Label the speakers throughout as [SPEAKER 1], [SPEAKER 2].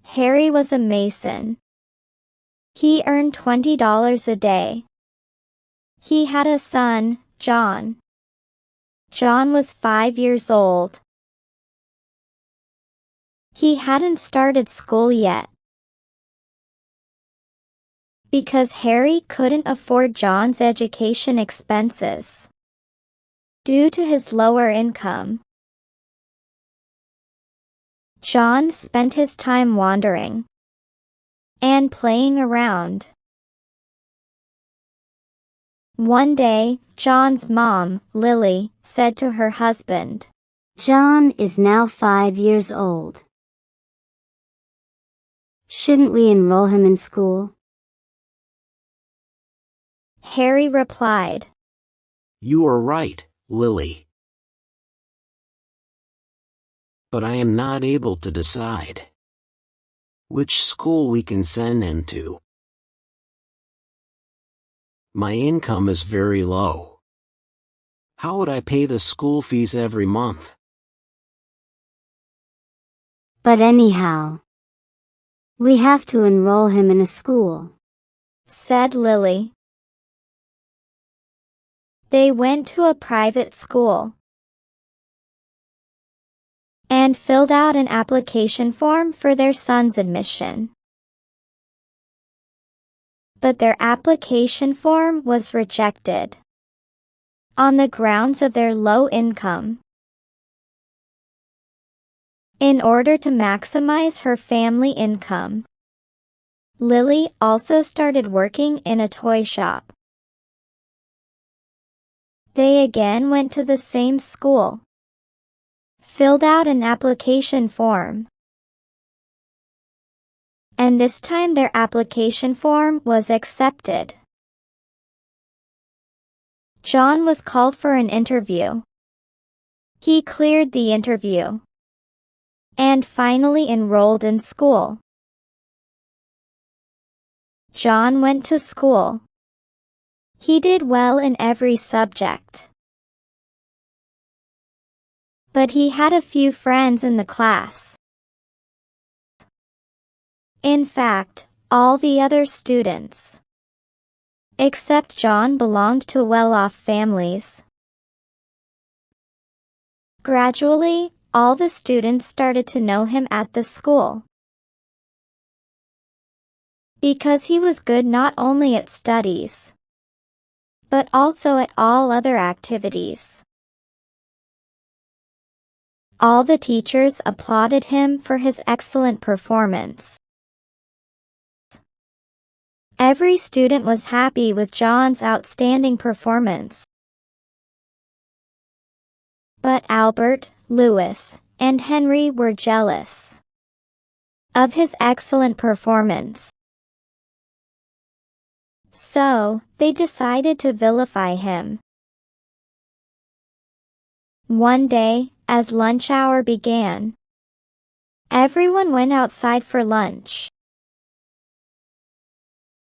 [SPEAKER 1] Harry was a mason. He earned $20 a day. He had a son, John. John was 5 years old. He hadn't started school yet. Because Harry couldn't afford John's education expenses due to his lower income. John spent his time wandering and playing around. One day, John's mom, Lily, said to her husband,
[SPEAKER 2] "John is now 5 years old. Shouldn't we enroll him in school?"
[SPEAKER 1] Harry replied,
[SPEAKER 3] "You are right, Lily. But I am not able to decide which school we can send him to. My income is very low. How would I pay the school fees every month?"
[SPEAKER 2] "But anyhow, we have to enroll him in a school,"
[SPEAKER 1] said Lily. They went to a private school and filled out an application form for their son's admission. But their application form was rejected on the grounds of their low income. In order to maximize her family income, Lily also started working in a toy shop. They again went to the same school, filled out an application form, and this time their application form was accepted. John was called for an interview. He cleared the interview and finally enrolled in school. John went to school. He did well in every subject. But he had a few friends in the class. In fact, all the other students, except John, belonged to well-off families. Gradually, all the students started to know him at the school, because he was good not only at studies, but also at all other activities. All the teachers applauded him for his excellent performance. Every student was happy with John's outstanding performance. But Albert, Louis, and Henry were jealous of his excellent performance. So, they decided to vilify him. One day, as lunch hour began, everyone went outside for lunch.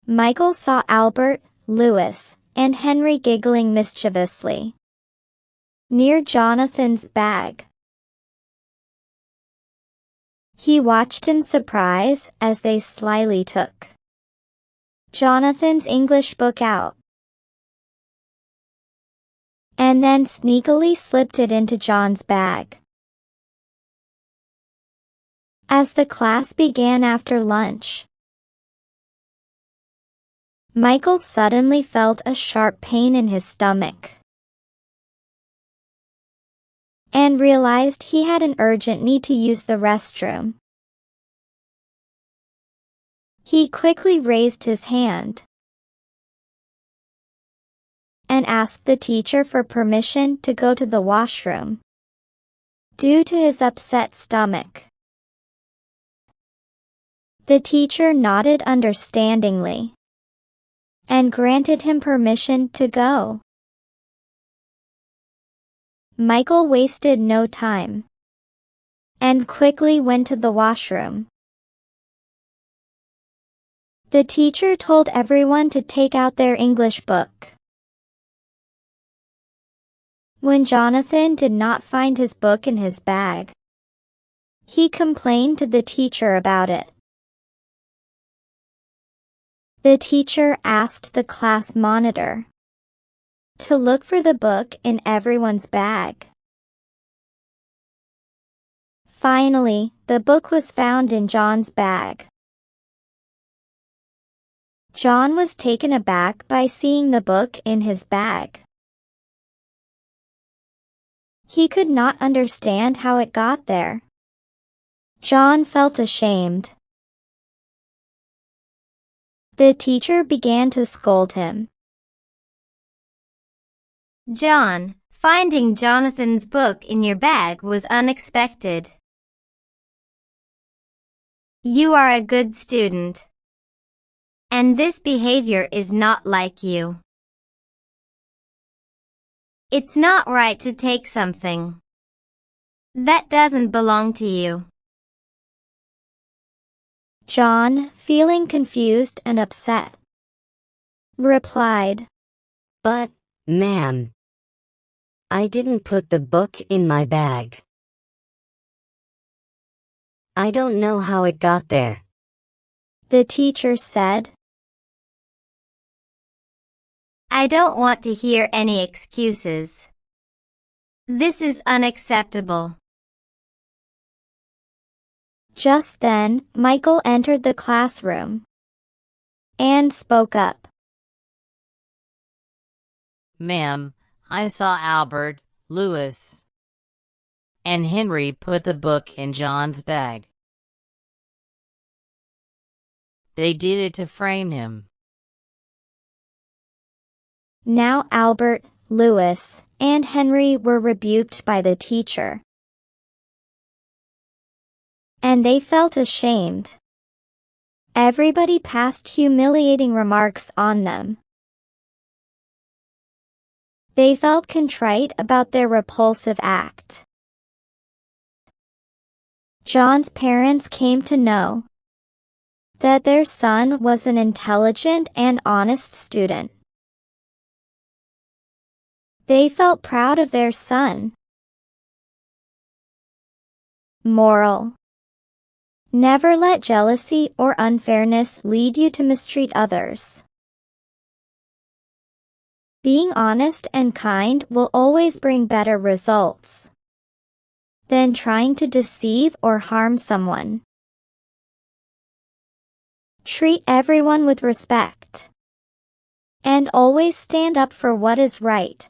[SPEAKER 1] Michael saw Albert, Louis, and Henry giggling mischievously near Jonathan's bag. He watched in surprise as they slyly took Jonathan's English book out and then sneakily slipped it into John's bag. As the class began after lunch, Michael suddenly felt a sharp pain in his stomach and realized he had an urgent need to use the restroom. He quickly raised his hand and asked the teacher for permission to go to the washroom due to his upset stomach. The teacher nodded understandingly and granted him permission to go. Michael wasted no time and quickly went to the washroom. The teacher told everyone to take out their English book. When Jonathan did not find his book in his bag, he complained to the teacher about it. The teacher asked the class monitor to look for the book in everyone's bag. Finally, the book was found in John's bag. John was taken aback by seeing the book in his bag. He could not understand how it got there. John felt ashamed. The teacher began to scold him.
[SPEAKER 4] John, finding Jonathan's book in your bag was unexpected. You are a good student, and this behavior is not like you. It's not right to take something that doesn't belong to you.
[SPEAKER 1] John, feeling confused and upset, replied,
[SPEAKER 5] "But, ma'am, I didn't put the book in my bag. I don't know how it got there."
[SPEAKER 1] The teacher said.
[SPEAKER 4] I don't want to hear any excuses. This is unacceptable.
[SPEAKER 1] Just then, Michael entered the classroom and spoke up.
[SPEAKER 6] Ma'am, I saw Albert, Lewis, and Henry put the book in John's bag. They did it to frame him.
[SPEAKER 1] Now Albert, Lewis, and Henry were rebuked by the teacher, and they felt ashamed. Everybody passed humiliating remarks on them. They felt contrite about their repulsive act. John's parents came to know that their son was an intelligent and honest student. They felt proud of their son. Moral: never let jealousy or unfairness lead you to mistreat others. Being honest and kind will always bring better results than trying to deceive or harm someone. Treat everyone with respect, and always stand up for what is right.